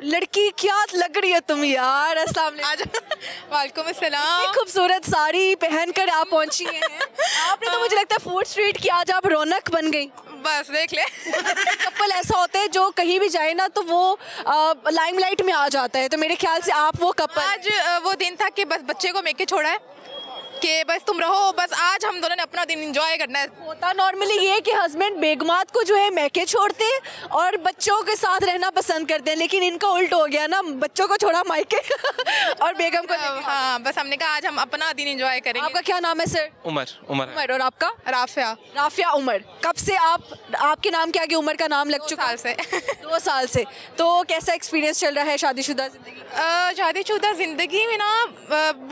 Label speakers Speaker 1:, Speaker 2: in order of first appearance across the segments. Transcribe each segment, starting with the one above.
Speaker 1: लड़की क्या लग रही है तुम यार। अस्सलाम वालेकुम।
Speaker 2: वालेकुम अस्सलाम।
Speaker 1: इतनी खूबसूरत साड़ी पहनकर आप पहुंची हैं। आपने तो मुझे लगता है फूड स्ट्रीट की आज आप रौनक बन गई।
Speaker 2: बस देख ले।
Speaker 1: कपल ऐसा होता है जो कहीं भी जाए ना तो वो लाइमलाइट में आ जाता है, तो मेरे ख्याल से आप वो कपल।
Speaker 2: आज वो दिन था कि बस बच्चे को मेके छोड़ा है कि बस तुम रहो, बस आज हम दोनों ने अपना दिन एंजॉय करना है।
Speaker 1: होता नॉर्मली ये है कि हस्बैंड बेगमात को जो है मैके छोड़ते हैं और बच्चों के साथ रहना पसंद करते हैं, लेकिन इनका उल्ट हो गया ना, बच्चों को छोड़ा मायके और बेगम को लेके।
Speaker 2: हाँ, बस हमने कहा आज हम अपना दिन एंजॉय करेंगे।
Speaker 1: आपका क्या नाम है सर?
Speaker 3: उमर उमर
Speaker 1: उमर। और आपका?
Speaker 2: राफिया।
Speaker 1: राफिया उमर। कब से आपके नाम के आगे उमर का नाम लग चुका?
Speaker 2: 2 साल से।
Speaker 1: 2 साल से। तो कैसा एक्सपीरियंस चल रहा है शादीशुदा जिंदगी?
Speaker 2: शादीशुदा जिंदगी में ना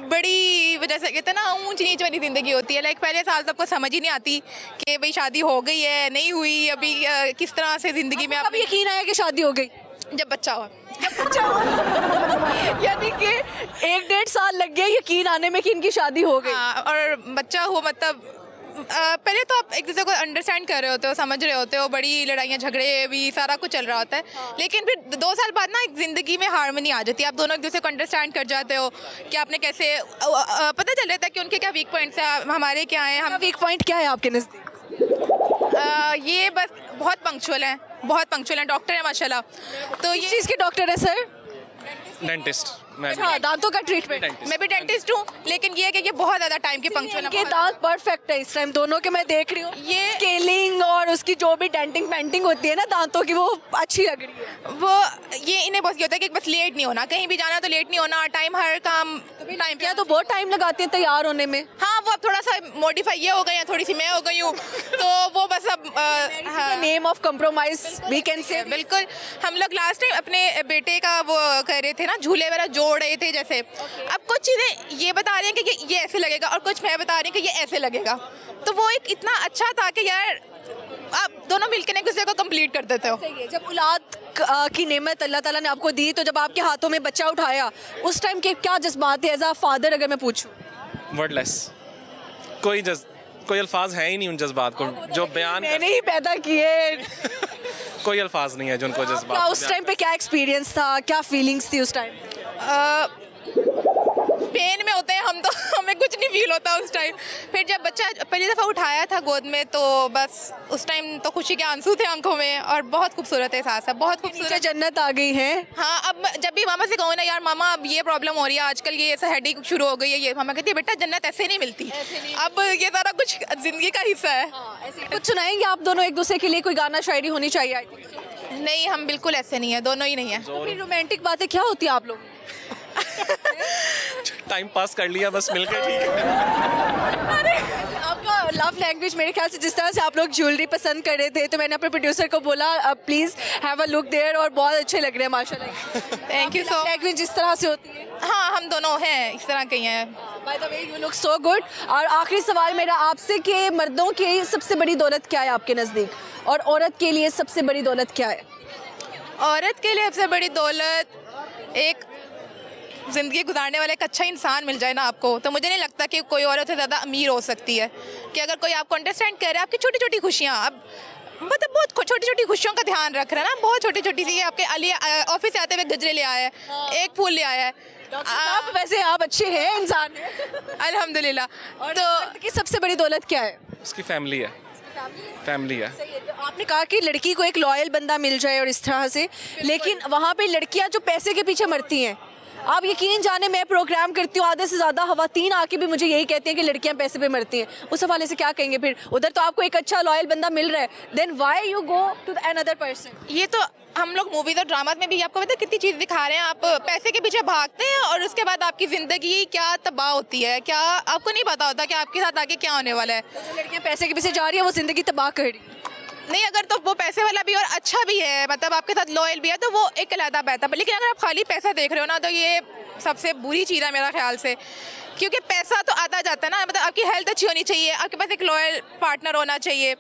Speaker 2: बड़ी वजह से कहते हैं ना ऊंच नीच वाली जिंदगी होती है। लाइक पहले साल सबको समझ ही नहीं आती कि भाई शादी हो गई है नहीं हुई, अभी किस तरह से जिंदगी में
Speaker 1: कब यकीन आया कि शादी हो गई?
Speaker 2: जब बच्चा हुआ।
Speaker 1: यानी कि 1-1.5 साल लग गया यकीन आने में कि इनकी शादी हो गई।
Speaker 2: हाँ, और बच्चा हुआ मतलब पहले तो आप एक दूसरे को अंडरस्टैंड कर रहे होते हो, समझ रहे होते हो, बड़ी लड़ाइयाँ झगड़े भी सारा कुछ चल रहा होता है। लेकिन फिर 2 साल बाद ना एक ज़िंदगी में हार्मनी आ जाती है। आप दोनों एक दूसरे को अंडरस्टैंड कर जाते हो कि आपने कैसे पता चल जाता है कि उनके क्या वीक पॉइंट्स हैं, हमारे क्या हैं। हम
Speaker 1: वीक पॉइंट क्या है आपके नज़दीक?
Speaker 2: ये बस बहुत पंक्चुअल हैं, डॉक्टर है माशाल्लाह। तो
Speaker 1: इस
Speaker 2: ये
Speaker 1: चीज़ के डॉक्टर है सर?
Speaker 3: डेंटिस्ट मैं भी।
Speaker 1: हाँ, दांतों का ट्रीटमेंट।
Speaker 2: मैं भी डेंटिस्ट हूँ, लेकिन ये है कि ये बहुत ज़्यादा टाइम की पंक्चुअल
Speaker 1: इनके दांत परफेक्ट है इस टाइम दोनों के, मैं देख रही हूँ।
Speaker 2: ये
Speaker 1: स्केलिंग और उसकी जो भी डेंटिंग पेंटिंग होती है ना दांतों की, वो अच्छी लग रही है।
Speaker 2: वो ये इन्हें बस ये होता है कि बस लेट नहीं होना, कहीं भी जाना तो लेट नहीं होना, टाइम हर काम टाइम
Speaker 1: क्या तो बहुत टाइम लगाते हैं तैयार होने में।
Speaker 2: हाँ, वो अब थोड़ा सा मॉडिफाई ये हो गई है, थोड़ी सी मैं हो गई हूँ, तो वो बस अब
Speaker 1: name of compromise we can say.
Speaker 2: बिल्कुल। हम लोग लास्ट टाइम अपने बेटे का वो कर रहे थे ना, झूले वगैरह जोड़ रहे थे जैसे। अब कुछ चीज़ें ये बता रहे हैं कि ये ऐसे लगेगा और कुछ मैं बता रही हूँ कि ये ऐसे लगेगा, तो वो एक इतना अच्छा था कि यार आप दोनों मिलकर एक दूसरे को कंप्लीट कर देते हो।
Speaker 1: सही है। जब औलाद की नेमत अल्लाह ताला ने आपको दी, तो जब आपके हाथों में बच्चा उठाया उस टाइम के क्या जज्बात थे एज अ फादर, अगर मैं पूछूं?
Speaker 3: वर्डलेस। कोई अल्फाज है ही नहीं उन जज्बात को जो बयान
Speaker 1: मैंने ही पैदा किए।
Speaker 3: कोई अल्फाज नहीं है जो उनको
Speaker 1: क्या
Speaker 3: जज्बात
Speaker 1: उस टाइम पे क्या एक्सपीरियंस था, क्या फीलिंग्स थी उस टाइम?
Speaker 2: पेन में होते हैं हम, तो हमें कुछ नहीं फील होता उस टाइम। फिर जब बच्चा पहली दफ़ा उठाया था गोद में, तो बस उस टाइम तो खुशी के आंसू थे आंखों में, और बहुत खूबसूरत एहसास है, बहुत खूबसूरत।
Speaker 1: जन्नत आ गई है।
Speaker 2: हाँ, अब जब भी मामा से कहूँ ना यार मामा अब ये प्रॉब्लम हो रही है आजकल, ये ऐसा हेडेक शुरू हो गई है, ये मामा कहती है बेटा जन्नत ऐसे नहीं मिलती, अब ये सारा कुछ ज़िंदगी का हिस्सा है।
Speaker 1: कुछ सुनाएंगे आप दोनों एक दूसरे के लिए? कोई गाना शायरी होनी चाहिए आई थिंक।
Speaker 2: नहीं, हम बिल्कुल ऐसे नहीं है, दोनों ही नहीं है।
Speaker 1: फिर रोमांटिक बातें क्या होती है आप लोग?
Speaker 3: टाइम पास कर लिया बस मिलकर, ठीक है।
Speaker 1: आपका लव लैंग्वेज मेरे ख्याल से जिस तरह से आप लोग ज्वेलरी पसंद कर रहे थे, तो मैंने अपने प्रोड्यूसर को बोला please have a look there, और बहुत अच्छे लग रहे हैं माशाल्लाह।
Speaker 2: Thank you so.
Speaker 1: लैंग्वेज जिस तरह से होती है।
Speaker 2: हाँ, हम दोनों हैं इस तरह के ही हैं।
Speaker 1: By the way you look so good. और आखिरी सवाल मेरा आपसे कि मर्दों की सबसे बड़ी दौलत क्या है आपके नज़दीक, और औरत के लिए सबसे बड़ी दौलत क्या है?
Speaker 2: औरत के लिए सबसे बड़ी दौलत एक ज़िंदगी गुजारने वाला एक अच्छा इंसान मिल जाए ना आपको, तो मुझे नहीं लगता कि कोई औरत से ज़्यादा अमीर हो सकती है। कि अगर कोई आपको अंडरस्टैंड करे, आपकी छोटी छोटी खुशियाँ, अब मतलब बहुत छोटी छोटी खुशियों का ध्यान रख रहा है ना, बहुत छोटी छोटी सी, आपके ऑफिस से आते हुए गजरे ले आया है, एक फूल ले आया है।
Speaker 1: आप वैसे आप अच्छे हैं इंसान हैं
Speaker 2: अल्हम्दुलिल्लाह।
Speaker 1: तो मर्द की सबसे बड़ी दौलत क्या है?
Speaker 3: उसकी फैमिली है। फैमिली है।
Speaker 1: सही है। तो आपने कहा कि लड़की को एक लॉयल बंदा मिल जाए और इस तरह से, लेकिन वहाँ पे लड़कियाँ जो पैसे के पीछे मरती हैं, आप यकीन जाने मैं प्रोग्राम करती हूँ, आधे से ज़्यादा खवातीन आके भी मुझे यही कहती हैं कि लड़कियाँ पैसे पे मरती हैं। उस हवाले से क्या कहेंगे? फिर उधर तो आपको एक अच्छा लॉयल बंदा मिल रहा है, then why you go to another person?
Speaker 2: ये तो हम लोग मूवीज़ और ड्रामाज में भी आपको पता है कितनी चीज़ दिखा रहे हैं। आप पैसे के पीछे भागते हैं और उसके बाद आपकी ज़िंदगी क्या तबाह होती है, क्या आपको नहीं पता होता कि आपके साथ आगे क्या होने वाला है।
Speaker 1: जो लड़कियाँ पैसे के पीछे जा रही है वो ज़िंदगी तबाह कर रही है।
Speaker 2: नहीं, अगर तो वो पैसे वाला भी और अच्छा भी है, मतलब आपके साथ लॉयल भी है, तो वो एक अलग बात है। लेकिन अगर आप खाली पैसा देख रहे हो ना, तो ये सबसे बुरी चीज़ है मेरा ख्याल से, क्योंकि पैसा तो आता जाता है ना, मतलब आपकी हेल्थ अच्छी होनी चाहिए, आपके पास एक लॉयल पार्टनर होना चाहिए।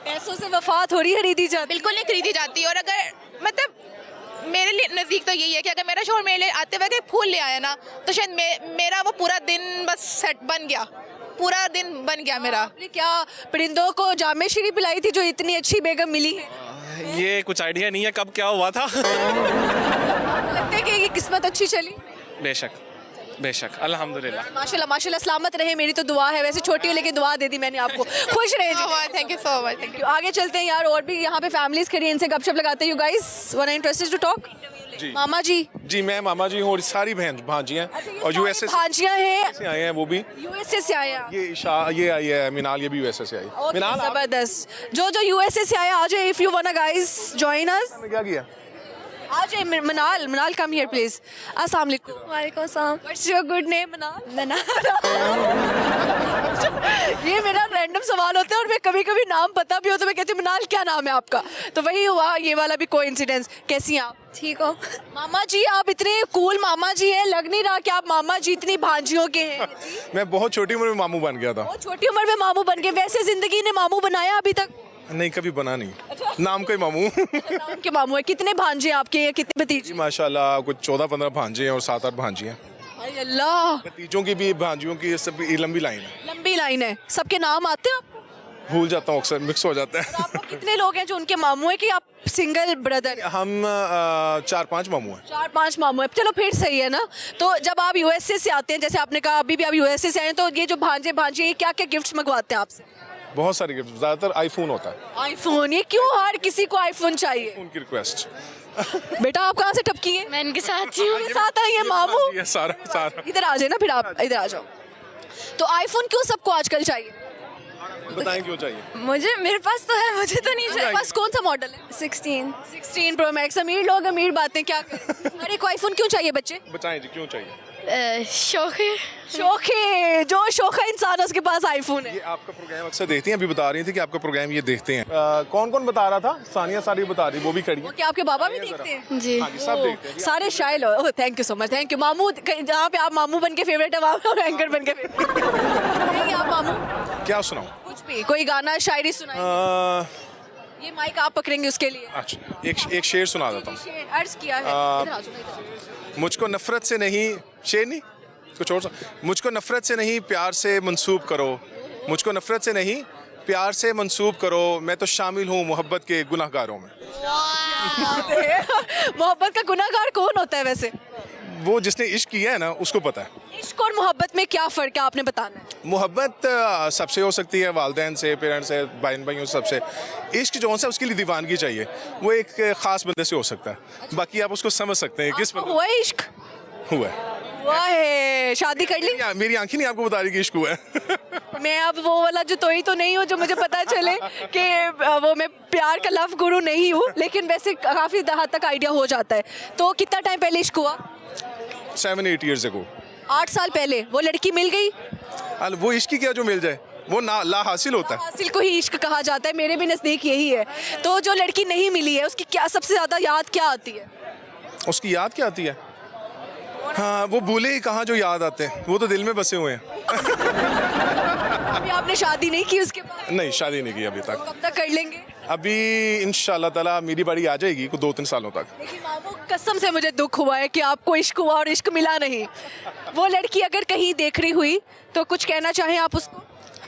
Speaker 1: पैसों से वफा थोड़ी खरीदी जाती?
Speaker 2: बिल्कुल नहीं खरीदी जाती। और अगर मतलब मेरे लिए नज़दीक तो यही है कि अगर मेरा शोहर मेरे लिए आते वक्त फूल ले आया ना, तो शायद मेरा वो पूरा दिन बस सेट बन गया, पूरा दिन बन गया मेरा।
Speaker 1: आपने क्या परिंदों को जामे शीरी पिलाई थी जो इतनी अच्छी बेगम मिली है?
Speaker 3: ये कुछ आइडिया नहीं है कब क्या हुआ था।
Speaker 1: अच्छी चली?
Speaker 3: बेशक बेशक अल्हम्दुलिल्लाह।
Speaker 1: माशाल्लाह माशाल्लाह, सलामत रहे, मेरी तो दुआ है। वैसे छोटी है लेकिन दुआ दे दी मैंने आपको। खुश रहे जी।
Speaker 2: Thank you so much, thank you.
Speaker 1: आगे चलते हैं यार, और भी यहाँ पे फैमिलीज खड़ी हैं, इनसे गपशप लगाते हैं। You guys want interested to talk?
Speaker 4: जी
Speaker 1: मामा जी
Speaker 4: जी, मैं मामा जी हूँ और सारी बहन भांजी हैं और यूएसए
Speaker 1: भांजियाँ हैं,
Speaker 4: से आए हैं वो भी।
Speaker 1: यूएसए से आए हैं।
Speaker 4: ये आई है मिनाल, ये भी यूएसए से आई।
Speaker 1: Okay,
Speaker 4: मिनाल आपने
Speaker 1: जबरदस्त। जो यूएसए से आया, आ जाए if you वांना guys join us.
Speaker 4: क्या किया?
Speaker 1: आ जाए मनाल कम हियर प्लीज। अस्सलाम वालेकुम।
Speaker 5: वालेकुम सलाम।
Speaker 1: What's your good name? ये मेरा रैंडम सवाल होता है और मैं कभी कभी नाम पता भी हो तो मैं कहती हूँ मनाल क्या नाम है आपका, तो वही हुआ ये वाला भी कोइंसिडेंस। कैसी हैं आप?
Speaker 5: ठीक हो?
Speaker 1: मामा जी आप इतने कूल मामा जी हैं, लग नहीं रहा कि आप मामा जी इतनी भांजियों के हैं।
Speaker 4: मैं बहुत छोटी उम्र में मामू बन गया था।
Speaker 1: बहुत छोटी उम्र में मामू बन गए। वैसे जिंदगी ने मामू बनाया अभी तक?
Speaker 4: नहीं, कभी बना नहीं, नाम का ही मामू।
Speaker 1: नाम के मामू है। कितने भांजे आपके हैं, कितने भतीजे?
Speaker 4: माशाल्लाह कुछ 14-15 भांजे हैं और 7-8 भांजी हैं।
Speaker 1: हाय अल्लाह,
Speaker 4: भतीजों की भी भांजियों की सब लंबी लाइन है।
Speaker 1: लंबी लाइन है। सबके नाम आते हैं आपको?
Speaker 4: भूल जाता हूँ अक्सर, मिक्स हो जाता है।
Speaker 1: आपको कितने लोग हैं जो उनके मामू हैं कि आप सिंगल ब्रदर?
Speaker 4: हम 4-5 मामू हैं।
Speaker 1: 4-5 मामू है। चलो फिर सही है ना। तो जब आप यूएसए से आते हैं, जैसे आपने कहा अभी भी आप यूएसए से आए हैं, तो ये जो भांजे भांजी हैं, क्या क्या गिफ्ट्स मंगवाते हैं आपसे?
Speaker 4: बहुत सारे गिफ्ट, ज़्यादातर आईफोन होता है।
Speaker 1: आईफोन? ये क्यों हर किसी को आईफोन चाहिए?
Speaker 4: उनकी रिक्वेस्ट।
Speaker 1: बेटा आप कहाँ से टपकी है?
Speaker 5: मैं इनके साथ ही हूँ।
Speaker 1: मेरे साथ आई है मामू।
Speaker 4: ये सारा
Speaker 1: इधर आ जाए ना, फिर आप इधर आ जाओ। तो आईफोन क्यों सबको आजकल चाहिए?
Speaker 4: बताएं क्यों चाहिए?
Speaker 5: मुझे, मेरे पास तो है, मुझे तो नहीं
Speaker 1: आपके
Speaker 5: चाहिए।
Speaker 1: पास कौन सा मॉडल है?
Speaker 5: 16
Speaker 1: प्रो मैक्स। अमीर लोग अमीर बातें क्या करें। अरे को आईफोन क्यों चाहिए बच्चे?
Speaker 4: बताएं जी क्यों चाहिए?
Speaker 5: शौक है।
Speaker 1: शौक है, जो शौक है इंसान उसके पास आईफोन है।
Speaker 4: ये आपका प्रोग्राम अक्सर देखती हैं, अभी बता रही थी कि आपका प्रोग्राम ये देखते हैं। कौन कौन बता रहा था? सानिया सारी बता रही, वो भी खड़ी है।
Speaker 1: क्या आपके बाबा भी देखते हैं?
Speaker 5: जी।
Speaker 4: हाँ जी, सब देखते हैं।
Speaker 1: सारे शायल हो। Thank you so much, thank you मामू। जहाँ पे आप मामू बन के फेवरेट है, वहाँ पे एंकर बन के फेवरेट नहीं आप मामू।
Speaker 4: क्या सुनाऊं?
Speaker 1: कुछ भी, कोई गाना शायरी सुनाइए। ये माइक आप पकड़ेंगे उसके लिए।
Speaker 4: अच्छा, एक शेर सुना देता हूँ।
Speaker 1: शेर अर्ज किया है। इधर आ जाओ, इधर आ जाओ।
Speaker 4: मुझको नफरत से नहीं, शेर नहीं कुछ और। मुझको नफरत से नहीं प्यार से मंसूब करो, मुझको नफरत से नहीं प्यार से मंसूब करो, मैं तो शामिल हूँ मोहब्बत के गुनाहगारों में।
Speaker 1: मोहब्बत का गुनाहगार कौन होता है वैसे?
Speaker 4: वो जिसने इश्क किया है ना उसको पता है।
Speaker 1: इश्क और मोहब्बत में क्या फर्क है, आपने बताना है।
Speaker 4: मोहब्बत सबसे हो सकती है, वालिदैन से, पेरेंट्स से, बहन भाइयों से, सबसे। इश्क जो है उसके लिए दीवानगी चाहिए, वो एक ख़ास बंदे से हो सकता है। बाकी आप उसको समझ सकते हैं किस
Speaker 1: हुआ है इश्क?
Speaker 4: हुआ है।
Speaker 1: हुआ है। शादी कर ली?
Speaker 4: मेरी आंखें नहीं आपको बता रही कि इश्क हुआ है।
Speaker 1: मैं अब वो वाला जो तो नहीं हूँ जो मुझे पता चले कि वो मैं प्यार का लव गुरु नहीं हूँ, लेकिन वैसे काफ़ी हद तक आइडिया हो जाता है। तो कितना टाइम पहले इश्क हुआ?
Speaker 4: 7-8 years ago।
Speaker 1: 8 साल पहले। वो लड़की मिल गई?
Speaker 4: वो इश्क ही क्या जो मिल जाए, वो ना ला हासिल होता है।
Speaker 1: हासिल को ही इश्क कहा जाता है, मेरे भी नज़दीक यही है। तो जो लड़की नहीं मिली है उसकी क्या सबसे ज़्यादा याद क्या आती है?
Speaker 4: उसकी याद क्या आती है? हाँ, वो भूले ही कहाँ जो याद आते हैं, वो तो दिल में बसे हुए हैं।
Speaker 1: अभी आपने शादी नहीं की उसके बाद?
Speaker 4: नहीं, शादी नहीं की अभी तक।
Speaker 1: कब तक कर लेंगे?
Speaker 4: अभी इंशाल्लाह ताला मेरी बारी आ जाएगी कुछ 2-3 सालों तक।
Speaker 1: लेकिन मामू कसम से मुझे दुख हुआ है कि आपको इश्क हुआ और इश्क मिला नहीं। वो लड़की अगर कहीं देख रही हुई तो कुछ कहना चाहें आप उसको?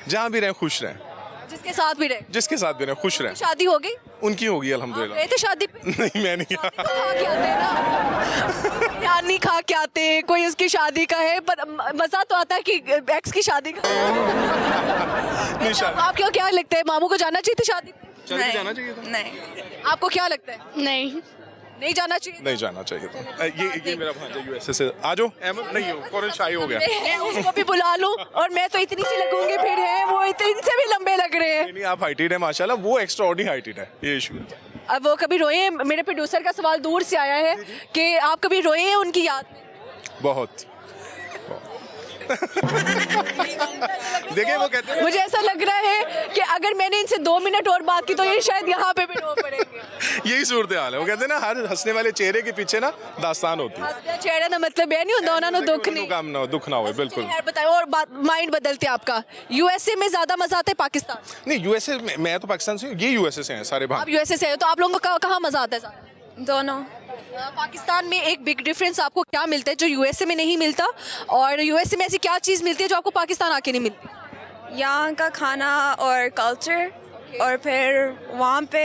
Speaker 4: जहाँ भी रहें खुश रहें,
Speaker 1: जिसके साथ भी रहे।
Speaker 4: जिसके साथ भी रहें खुश रहें।
Speaker 1: शादी हो गई?
Speaker 4: उनकी होगी
Speaker 1: आप
Speaker 4: अल्हम्दुलिल्लाह।
Speaker 1: गए थे शादी पे?
Speaker 4: नहीं, मैं नहीं।
Speaker 1: खा के आते हैं ना, बिरयानी खा के आते हैं। कोई उसकी शादी का है, पर मजा तो आता है कि एक्स की शादी का।
Speaker 4: नहीं, शादी
Speaker 1: आपको क्या लगता है, मामू को जाना चाहिए था शादी पे?
Speaker 4: शादी जाना चाहिए था?
Speaker 5: नहीं
Speaker 1: आपको क्या लगता है?
Speaker 5: नहीं
Speaker 1: नहीं जाना चाहिए?
Speaker 4: नहीं जाना चाहिए था। ये मेरा भांजा यूएसए से। आ जाओ अहमद, नहीं हो फौरन शाही हो गया।
Speaker 1: मैं उसको भी बुला लूं और मैं तो इतनी सी लगूंगी, फिर है वो इनसे भी लंबे लग रहे हैं।
Speaker 4: नहीं, आप हाइटेड है माशाल्लाह, वो एक्स्ट्रा ऑर्डिनरी हाइटेड है, ये इशू है।
Speaker 1: अब वो कभी रोए हैं? मेरे प्रोड्यूसर का सवाल दूर से आया है कि आप कभी रोए हैं उनकी याद में?
Speaker 4: बहुत। देखिए वो कहते हैं,
Speaker 1: मुझे ऐसा लग रहा है कि अगर मैंने इनसे 2 मिनट और बात की तो ये शायद यहाँ पे भी रो पड़ेंगे।
Speaker 4: यही सूरत हाल है। वो कहते हैं ना, हर हंसने वाले चेहरे के पीछे ना दास्तान होती है।
Speaker 1: हंसते चेहरे ना मतलब है नहीं होता, उन्होंने दुख नहीं।
Speaker 4: काम ना हो, दुख ना हो, बिल्कुल
Speaker 1: यार बताओ, और बात माइंड बदलते हैं आपका। यूएसए में ज्यादा मजा आता है पाकिस्तान?
Speaker 4: नहीं, यूएसए में, मैं तो पाकिस्तान से हूँ, ये यूएसए से हैं सारे
Speaker 1: आप
Speaker 4: भाई।
Speaker 1: यूएसए से आए हो, तो आप लोगों को कहाँ मजा आता है ज्यादा?
Speaker 5: दोनों।
Speaker 1: पाकिस्तान में एक बिग डिफरेंस आपको क्या मिलता है जो यूएसए में नहीं मिलता, और यूएसए में ऐसी क्या चीज़ मिलती है जो आपको पाकिस्तान आके नहीं मिलती?
Speaker 5: यहाँ का खाना और कल्चर, और फिर वहाँ पे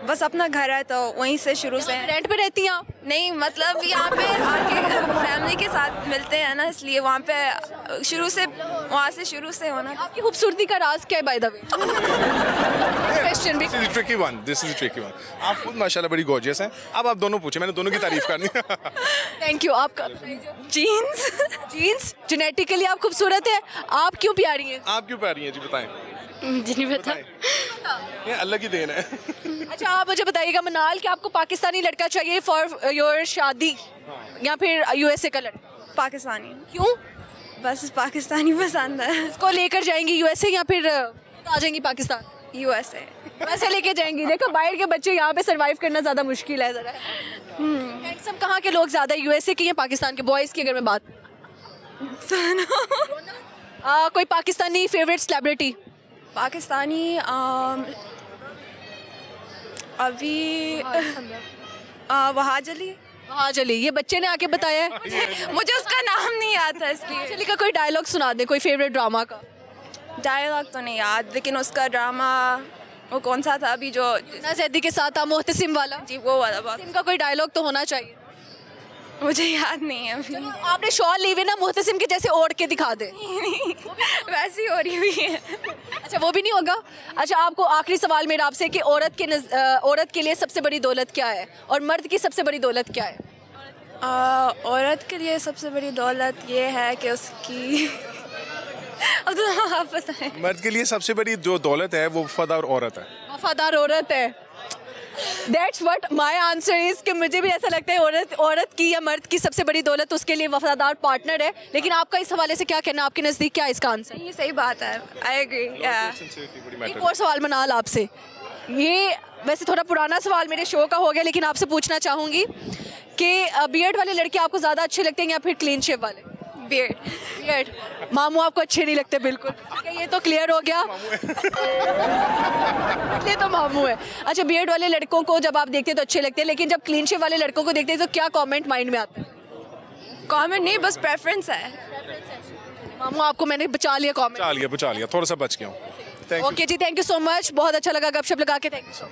Speaker 5: बस अपना घर है तो वहीं से शुरू से
Speaker 1: रेंट पे रहती हैं आप?
Speaker 5: नहीं मतलब यहाँ पे आके फैमिली के साथ मिलते हैं ना, इसलिए वहाँ पे शुरू से वहाँ से शुरू से होना।
Speaker 1: आपकी खूबसूरती का राज क्या है बाय द वे? क्वेश्चन भी
Speaker 4: This is the tricky one. This is the tricky one. आप खुद माशाल्लाह बड़ी गॉर्जियस हैं। अब आप दोनों पूछे, मैंने दोनों की तारीफ करनी है।
Speaker 1: Thank you. आपका
Speaker 5: जीन्स
Speaker 1: जीन्स जेनेटिकली आप खूबसूरत है, आप क्यों प्यारी हैं?
Speaker 4: आप क्यों प्यारी हैं जी, बताएं।
Speaker 5: नहीं पता।
Speaker 4: ये अल्लाह की देन है।
Speaker 1: अच्छा आप मुझे बताइएगा मनाल कि आपको पाकिस्तानी लड़का चाहिए फॉर योर शादी या फिर यूएसए का लड़का?
Speaker 5: पाकिस्तानी,
Speaker 1: क्यों?
Speaker 5: बस पाकिस्तानी पसंद है।
Speaker 1: इसको लेकर जाएंगी यूएसए या फिर आ जाएंगी पाकिस्तान?
Speaker 5: यूएसए।
Speaker 1: वैसे लेके जाएंगी। देखो बाहर के बच्चे यहाँ पे सरवाइव करना ज़्यादा मुश्किल है ज़रा। हैंडसम कहाँ के लोग ज़्यादा, यूएसए के या पाकिस्तान के? बॉयज़ की अगर मैं बात कोई पाकिस्तानी फेवरेट सेलिब्रिटी?
Speaker 5: पाकिस्तानी अभी वहाँ जली
Speaker 1: हाँ चलिए, ये बच्चे ने आके बताया है।
Speaker 5: मुझे उसका नाम नहीं याद था इसलिए।
Speaker 1: चलिए का कोई डायलॉग सुना दे, कोई फेवरेट ड्रामा का।
Speaker 5: डायलॉग तो नहीं याद, लेकिन उसका ड्रामा वो कौन सा था अभी जो
Speaker 1: ना जैदी के साथ आप मोहतसिम वाला,
Speaker 5: जी वो वाला बात
Speaker 1: इनका कोई डायलॉग तो होना चाहिए।
Speaker 5: मुझे याद नहीं है अभी।
Speaker 1: आपने शॉल ली हुई ना, मोहतसिम के जैसे ओढ़ के दिखा दे।
Speaker 5: वैसी हो रही हुई है।
Speaker 1: अच्छा वो भी नहीं होगा। अच्छा आपको आखिरी सवाल मेरा आपसे कि औरत के लिए सबसे बड़ी दौलत क्या है और मर्द की सबसे बड़ी दौलत क्या है?
Speaker 5: औरत के लिए सबसे बड़ी दौलत ये है कि उसकी अब तो आप बताएं।
Speaker 4: मर्द के लिए सबसे बड़ी जो दौलत है वो वफादार औरत है।
Speaker 1: वफादार औरत है। That's what my answer is कि मुझे भी ऐसा लगता है औरत की या मर्द की सबसे बड़ी दौलत उसके लिए वफादार पार्टनर है। लेकिन आपका इस हवाले से क्या कहना, आपके नज़दीक क्या है इसका आंसर?
Speaker 5: ये सही बात है, आई एग्री।
Speaker 1: एक और सवाल मनाल आपसे, ये वैसे थोड़ा पुराना सवाल मेरे शो का हो गया लेकिन आपसे पूछना चाहूँगी कि बियर्ड वाले लड़के आपको ज़्यादा अच्छे लगते हैं या फिर क्लीन शेव वाले? बियर्ड। मामू आपको अच्छे नहीं लगते बिल्कुल, ठीक है, ये तो क्लियर हो गया। ये तो मामू है। अच्छा बियर्ड वाले लड़कों को जब आप देखते हैं तो अच्छे लगते हैं, लेकिन जब क्लीन शेव वाले लड़कों को देखते हैं तो क्या कमेंट माइंड में आता है?
Speaker 5: कमेंट नहीं, बस प्रेफरेंस है।
Speaker 1: मामू आपको मैंने बचा लिया कमेंट।
Speaker 4: बचा लिया, थोड़ा सा बच गया हूँ।
Speaker 1: ओके जी, थैंक यू सो मच, बहुत अच्छा लगा गपशप लगा के, थैंक यू।